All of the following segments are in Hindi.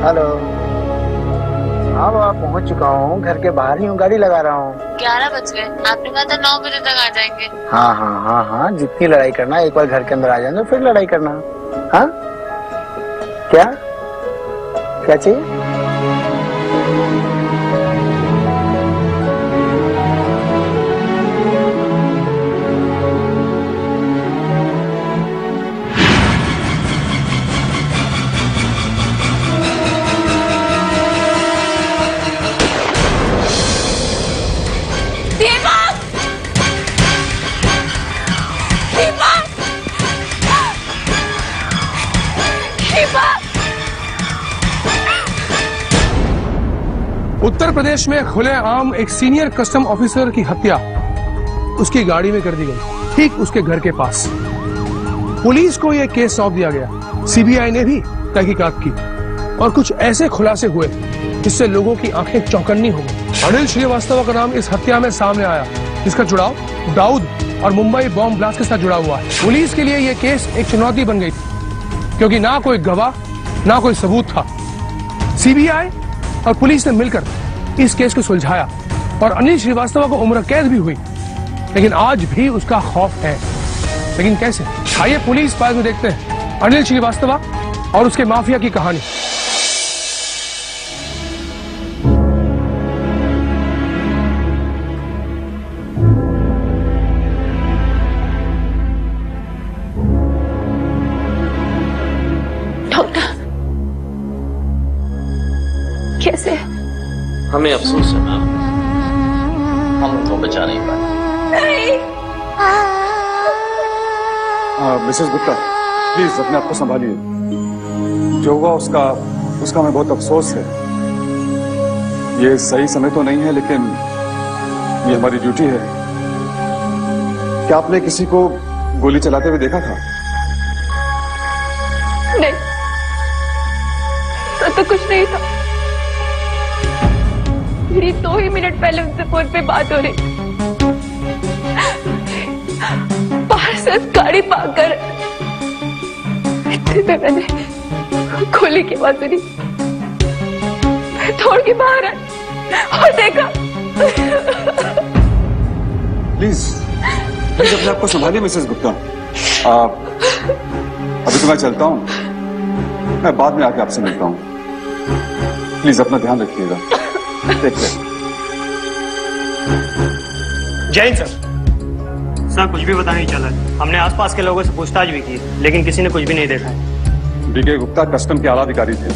हेलो। हाँ बाबा, पहुँच चुका हूँ, घर के बाहर ही हूँ, गाड़ी लगा रहा हूँ। 11 बज गए, आपने कहा था 9 बजे तक आ जाएंगे। हाँ हाँ हाँ हाँ, जितनी लड़ाई करना, एक बार घर के अंदर आ जाना फिर लड़ाई करना। हाँ क्या क्या चाहिए? उत्तर प्रदेश में खुलेआम एक सीनियर कस्टम ऑफिसर की हत्या उसकी गाड़ी में कर दी गई, ठीक उसके घर के पास। पुलिस को यह केस सौंप दिया गया। सीबीआई ने भी तहकीकात की और कुछ ऐसे खुलासे हुए जिससे लोगों की आंखें चौकन्नी हो गई। अनिल श्रीवास्तव का नाम इस हत्या में सामने आया, जिसका जुड़ाव दाऊद और मुंबई बॉम्ब ब्लास्ट के साथ जुड़ा हुआ है। पुलिस के लिए यह केस एक चुनौती बन गई थी, क्योंकि ना कोई गवाह ना कोई सबूत था। सीबीआई और पुलिस ने मिलकर इस केस को सुलझाया और अनिल श्रीवास्तव को उम्र कैद भी हुई, लेकिन आज भी उसका खौफ है। लेकिन कैसे? आइए पुलिस फाइल में देखते हैं अनिल श्रीवास्तव और उसके माफिया की कहानी। कैसे? हमें अफसोस है मैम, हम उनको बचा नहीं पाए। मिसेस गुप्ता, प्लीज अपने आप को संभालिए। जो हुआ उसका हमें बहुत अफसोस है। ये सही समय तो नहीं है, लेकिन ये हमारी ड्यूटी है। क्या आपने किसी को गोली चलाते हुए देखा था? नहीं, तो कुछ नहीं था। मेरी 2 ही मिनट पहले उनसे फोन पे बात हो रही, बाहर से गाड़ी पार्क कर इतने में मैंने गोली की आवाज सुनी। मैं दौड़ के बाहर आई और देखा। प्लीज अपने आप को संभालिए मिसेस गुप्ता। अभी तो मैं चलता हूँ, मैं बाद में आके आपसे मिलता हूँ। प्लीज अपना ध्यान रखिएगा। जैन सर, कुछ भी पता नहीं चला। हमने आसपास के लोगों से पूछताछ भी की, लेकिन किसी ने कुछ भी नहीं देखा। डीके गुप्ता कस्टम के आला अधिकारी थे।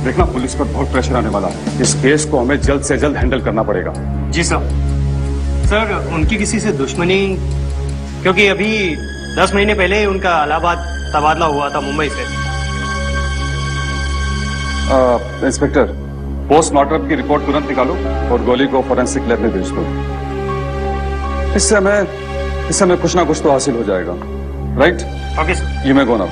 देखना, पुलिस पर बहुत प्रेशर आने वाला है। इस केस को हमें जल्द से जल्द हैंडल करना पड़ेगा। जी सर, उनकी किसी से दुश्मनी? क्योंकि अभी 10 महीने पहले उनका इलाहाबाद तबादला हुआ था मुंबई से। इंस्पेक्टर, पोस्टमार्टम की रिपोर्ट तुरंत निकालो और गोली को फोरेंसिक लैब में भेज दो। इससे हमें कुछ ना कुछ तो हासिल हो जाएगा। Right? Okay sir. You may go now.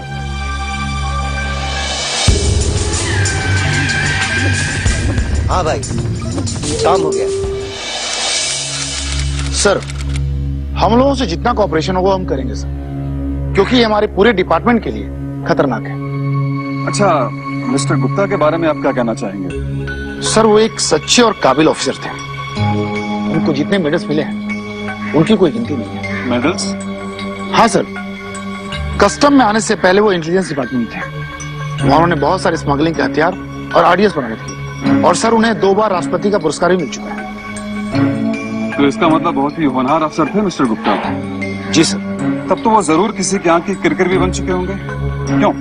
हाँ भाई, काम हो गया। सर, हम लोगों से जितना कोऑपरेशन होगा हम करेंगे सर, क्योंकि ये हमारे पूरे डिपार्टमेंट के लिए खतरनाक है। अच्छा, मिस्टर गुप्ता के बारे में आप क्या कहना चाहेंगे? सर, वो एक सच्चे और काबिल ऑफिसर थे। उनको जितने मेडल्स मिले हैं उनकी कोई गिनती नहीं है। मेडल्स? हाँ सर, कस्टम में आने से पहले वो इंटेलिजेंस डिपार्टमेंट थे। वहां उन्होंने बहुत सारे स्मगलिंग के हथियार और आरडीएक्स बनाए थे, और सर उन्हें 2 बार राष्ट्रपति का पुरस्कार भी मिल चुका है। तो इसका मतलब बहुत ही होनहार अफसर थे मिस्टर गुप्ता। जी सर। तब तो वो जरूर किसी की आंख की किरकिर भी बन चुके होंगे। क्यों?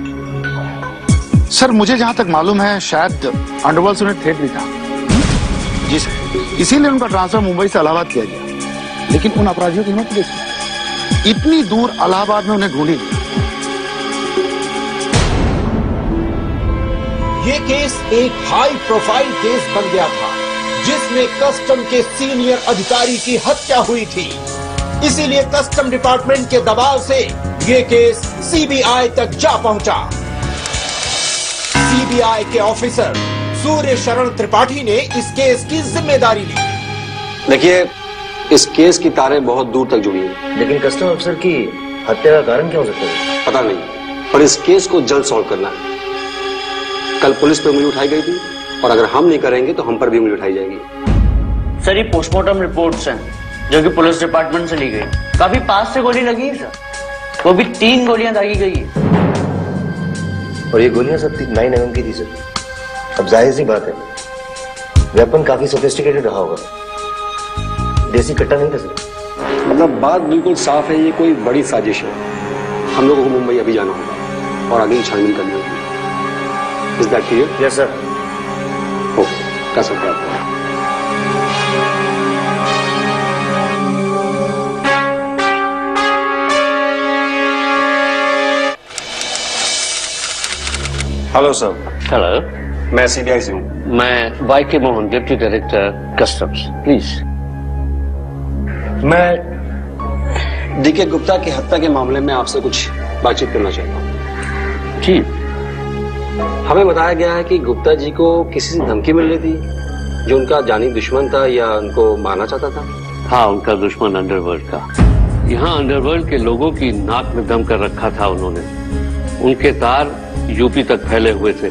सर, मुझे जहां तक मालूम है शायद अंडरवर्ल्ड से उन्हें थ्रेट भी था। जी सर, इसीलिए उनका ट्रांसफर मुंबई से इलाहाबाद किया गया। लेकिन उन अपराधियों की हिम्मत देखिए, इतनी दूर इलाहाबाद में उन्हें ढूंढी। ये केस एक हाई प्रोफाइल केस बन गया था, जिसमें कस्टम के सीनियर अधिकारी की हत्या हुई थी। इसीलिए कस्टम डिपार्टमेंट के दबाव से ये केस सीबीआई तक जा पहुंचा। सीबीआई के ऑफिसर सूर्य शरण त्रिपाठी ने इस केस की जिम्मेदारी ली। देखिए, इस केस की तारें बहुत दूर तक जुड़ी हैं। लेकिन कस्टम अफसर की हत्या का कारण क्या हो सकता है? पता नहीं, पर इस केस को जल्द सॉल्व करना है। कल पुलिस पे उंगली उठाई गई थी और अगर हम नहीं करेंगे तो हम पर भी उंगली उठाई जाएगी। सर, ये पोस्टमार्टम रिपोर्ट्स हैं जो कि पुलिस डिपार्टमेंट से ली गई। काफी पास से गोली लगी है सर, वो भी 3 गोलियां दागी गई है। और ये गोलियां सब 9 mm की थी सर। अब जाहिर सी बात है, वेपन काफी सोफिस्टिकेटेड रहा होगा, देसी कट्टा नहीं था सर। मतलब बात बिल्कुल साफ है, ये कोई बड़ी साजिश है। हम लोगों को मुंबई अभी जाना होगा और आगे की छानबीन करनी होगी। Is that clear? Yes sir. Okay, कर सकते हैं आप। Hello sir. हेलो, मैं सीबीआई से हूँ। मैं YK Mohan, deputy director customs. Please. मैं डीके गुप्ता की हत्या के मामले में आपसे कुछ बातचीत करना चाहता हूँ। जी। हमें बताया गया है कि गुप्ता जी को किसी से धमकी मिल रही थी जो उनका जानी दुश्मन था या उनको मारना चाहता था। हाँ, उनका दुश्मन अंडरवर्ल्ड का। यहाँ अंडरवर्ल्ड के लोगों की नाक में दम कर रखा था उन्होंने। उनके तार यूपी तक फैले हुए थे,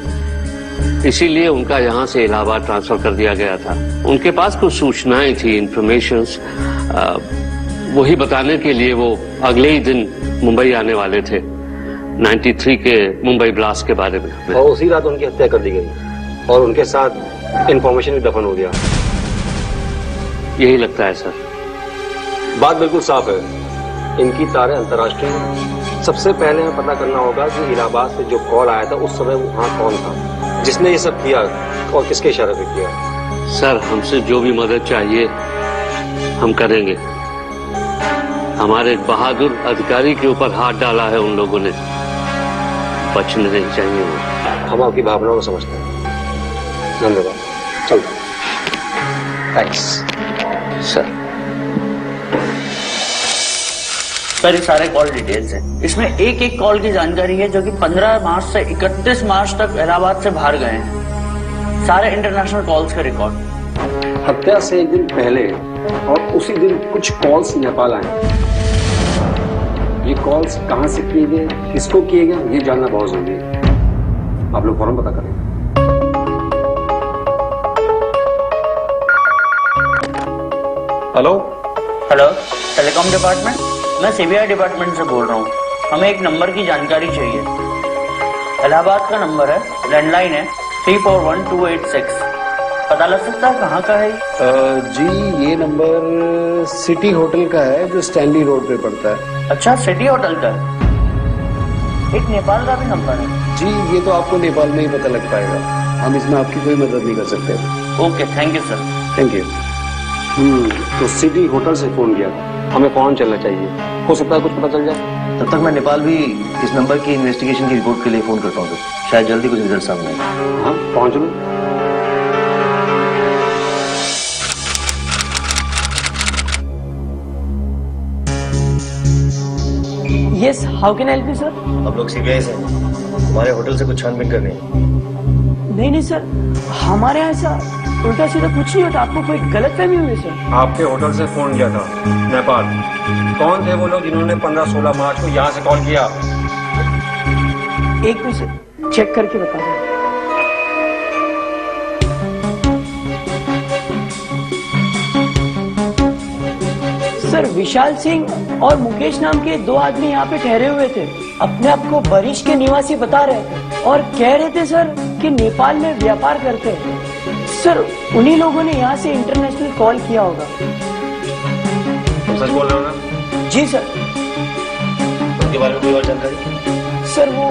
इसीलिए उनका यहाँ से इलाहाबाद ट्रांसफर कर दिया गया था। उनके पास कुछ सूचनाएं थी, इंफॉर्मेशंस, वही बताने के लिए वो अगले ही दिन मुंबई आने वाले थे, 93 के मुंबई ब्लास्ट के बारे में। और उसी रात उनकी हत्या कर दी गई और उनके साथ इंफॉर्मेशन भी दफन हो गया। यही लगता है सर। बात बिल्कुल साफ है, इनकी तारें अंतर्राष्ट्रीय हैं। सबसे पहले हमें पता करना होगा कि इलाहाबाद से जो कॉल आया था उस समय वहां कौन था, जिसने ये सब किया और किसके इशारे पे किया। सर, हमसे जो भी मदद चाहिए हम करेंगे। हमारे बहादुर अधिकारी के ऊपर हाथ डाला है उन लोगों ने, बचने नहीं चाहिए वो। हम आपकी भावनाओं को समझते हैं। धन्यवाद। चलता। Thanks sir. सर, ये सारे कॉल डिटेल्स हैं। इसमें एक एक कॉल की जानकारी है जो कि 15 मार्च से 31 मार्च तक इलाहाबाद से बाहर गए हैं। सारे इंटरनेशनल कॉल्स का रिकॉर्ड। हत्या से एक दिन पहले और उसी दिन कुछ कॉल्स नेपाल आए। ये कॉल्स कहां से किए गए, किसको किए गए, ये जानना बहुत जरूरी है। आप लोग फौरन पता करें। हेलो। Hello, telecom department. मैं सीबीआई डिपार्टमेंट से बोल रहा हूँ। हमें एक नंबर की जानकारी चाहिए। इलाहाबाद का नंबर है, लैंडलाइन है 341286। पता लग सकता है कहाँ का है? जी, ये नंबर सिटी होटल का है जो स्टैनली रोड पे पड़ता है। अच्छा, सिटी होटल का है। एक नेपाल का भी नंबर है। जी, ये तो आपको नेपाल में ही पता लग पाएगा, हम इसमें आपकी कोई मदद नहीं कर सकते। Okay, thank you sir. Thank you. तो सिटी होटल से फोन किया था, हमें फौरन चलना चाहिए। हो सकता है कुछ पता चल जाए। तब तक मैं नेपाल भी इस नंबर की इन्वेस्टिगेशन की रिपोर्ट के लिए फोन करता हूँ सर। शायद जल्दी कुछ रिजल्ट सामने आए। हाँ, पहुंच लो। Yes, how can I help you sir? हम लोग सीबीआई से हैं, हमारे होटल से कुछ छानबीन करनी है। नहीं सर, हमारे यहाँ ऐसा उल्टा सीधा कुछ नहीं होता। आपको कोई गलतफहमी हुई है सर? आपके होटल से फोन किया था नेपाल। कौन थे वो लोग जिन्होंने 15-16 मार्च को यहाँ से कॉल किया? एक मिनट चेक करके बता दो। सर, विशाल सिंह और मुकेश नाम के 2 आदमी यहाँ पे ठहरे हुए थे। अपने आप को बरिश के निवासी बता रहे थे और कह रहे थे सर कि नेपाल में व्यापार करते हैं। सर, उन्हीं लोगों ने यहाँ से इंटरनेशनल कॉल किया होगा। तुम सच बोल रहे हो ना? जी सर। उनके बारे में कोई और जानकारी? सर, वो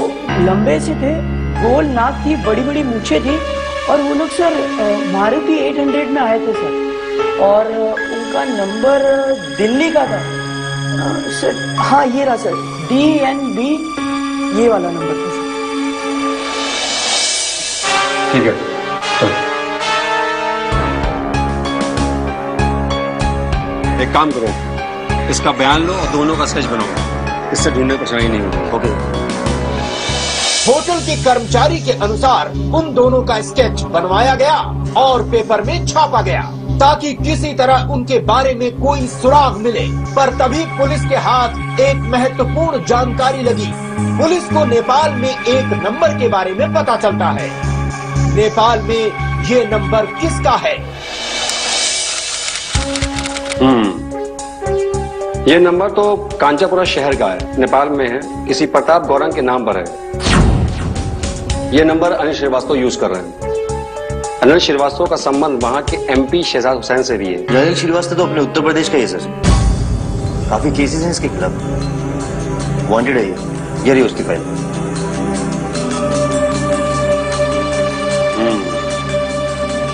लंबे से थे, गोल नाक थी, बड़ी बड़ी मूछें थी और वो लोग सर मारुति 800 में आए थे सर। और उनका नंबर दिल्ली का था सर। हाँ, ये रहा सर, DNB, ये वाला नंबर था सर। ठीक है, चलो। एक काम करो, इसका बयान लो और दोनों का स्केच बनाओ। इससे ढूंढने को परेशानी नहीं होगी। ओके। होटल के कर्मचारी के अनुसार उन दोनों का स्केच बनवाया गया और पेपर में छापा गया ताकि किसी तरह उनके बारे में कोई सुराग मिले। पर तभी पुलिस के हाथ एक महत्वपूर्ण जानकारी लगी। पुलिस को नेपाल में एक नंबर के बारे में पता चलता है नेपाल में ये नंबर किसका है? ये नंबर तो कांचापुरा शहर का है, नेपाल में है, किसी प्रताप गौरंग के नाम पर है। ये नंबर अनिल श्रीवास्तव यूज कर रहे हैं। अनिल श्रीवास्तव का संबंध वहां के MP शहजाद हुसैन से भी है। अनिल श्रीवास्तव तो अपने उत्तर प्रदेश का ही है सर, काफी केसेस हैं इसके खिलाफ, वांटेड है ये रही उसकी file.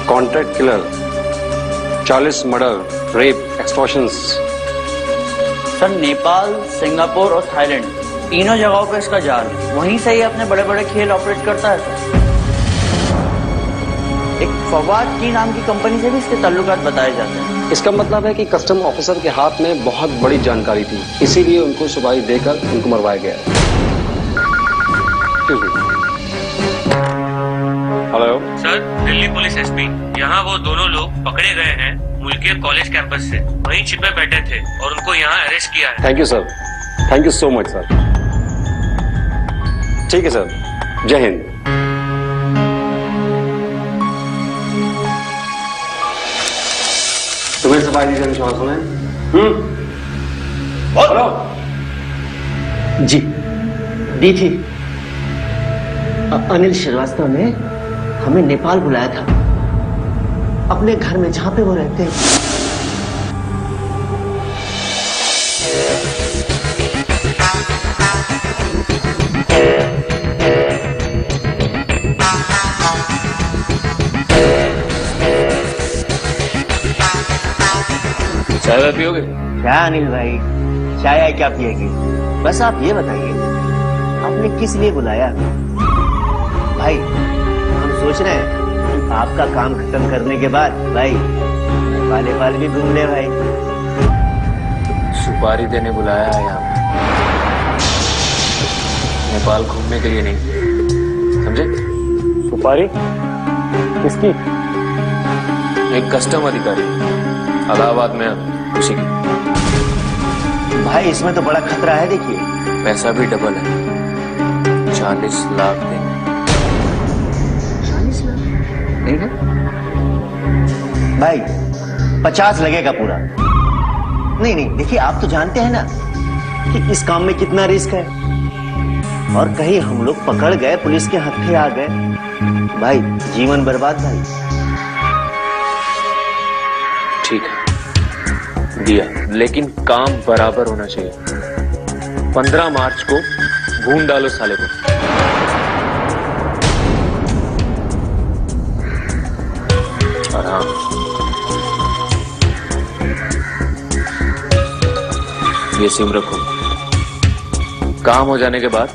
Contract killer, 40 murder, rape, extortions. Sir Nepal, Singapore और थाईलैंड तीनों जगहों पे इसका जाल, वहीं से ही अपने बड़े बड़े खेल ऑपरेट करता है सर। एक फवाद की नाम की कंपनी से भी इसके ताल्लुकात बताए जाते हैं। इसका मतलब है कि कस्टम ऑफिसर के हाथ में बहुत बड़ी जानकारी थी, इसीलिए उनको सुपारी देकर उनको मरवाया गया। Hello sir, Delhi police SP, यहाँ वो दोनों लोग पकड़े गए हैं मुल्किया कॉलेज कैंपस से, वहीं छिपे बैठे थे और उनको यहाँ अरेस्ट किया है। Thank you sir, thank you so much sir. ठीक है सर, जय हिंद। तुम्हें सफाई दी विश्वास होना है? हेलो जी, दी थी। अनिल श्रीवास्तव ने हमें नेपाल बुलाया था, अपने घर में जहां पे वो रहते हैं। चाय पियोगे? क्या अनिल भाई, चाय क्या पिएगी? बस आप ये बताइए, आपने किस लिए बुलाया? भाई हम सोच रहे हैं आपका काम खत्म करने के बाद भाई नेपाल भी घूम ले भाई। सुपारी देने बुलाया है यहाँ, नेपाल घूमने के लिए नहीं, समझे? सुपारी किसकी? एक कस्टम अधिकारी इलाहाबाद में, उसी की। भाई इसमें तो बड़ा खतरा है, देखिए। पैसा भी डबल है, 40 लाख देंगे। 40 लाख नहीं है भाई, 50 लगेगा पूरा। नहीं नहीं, देखिए आप तो जानते हैं ना कि इस काम में कितना रिस्क है, और कहीं हम लोग पकड़ गए, पुलिस के हत्थे आ गए, भाई जीवन बर्बाद भाई। ठीक है, दिया, लेकिन काम बराबर होना चाहिए। 15 मार्च को भून डालो साले को। और हाँ, ये सिम रखो, काम हो जाने के बाद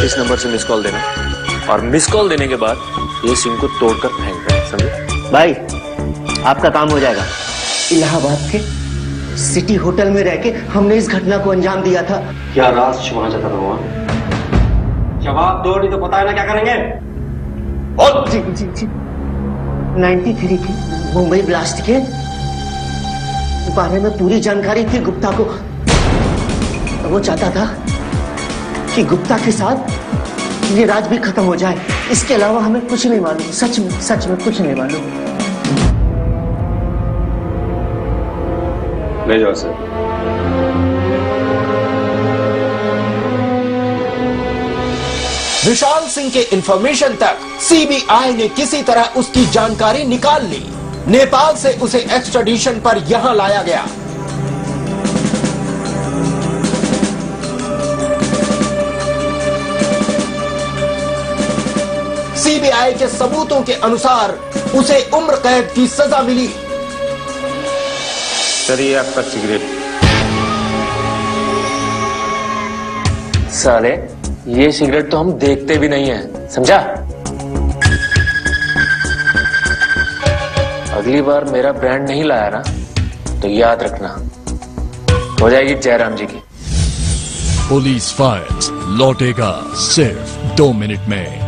इस नंबर से मिस कॉल देना, और मिस कॉल देने के बाद ये सिम को तोड़कर फेंक देना, समझे? भाई आपका काम हो जाएगा। इलाहाबाद के सिटी होटल में रह के हमने इस घटना को अंजाम दिया था। क्या राज छुपाना चाहता था वहां? जवाब दो, नहीं तो पता है ना क्या करेंगे। और जी जी जी, 93 के मुंबई ब्लास्ट के बारे में पूरी जानकारी थी गुप्ता को। वो चाहता था कि गुप्ता के साथ ये राज भी खत्म हो जाए। इसके अलावा हमें कुछ नहीं मालूम, सच में कुछ नहीं मालूम। ले जाओ सर। विशाल सिंह के इंफॉर्मेशन तक सीबीआई ने किसी तरह उसकी जानकारी निकाल ली। नेपाल से उसे एक्सट्राडिशन पर यहां लाया गया। सीबीआई के सबूतों के अनुसार उसे उम्र कैद की सजा मिली। सर ये आपका सिगरेट। साले, ये सिगरेट तो हम देखते भी नहीं है, समझा? अगली बार मेरा ब्रांड नहीं लाया ना, तो याद रखना, हो जाएगी जयराम जी की। पुलिस फाइल्स लौटेगा सिर्फ 2 मिनट में।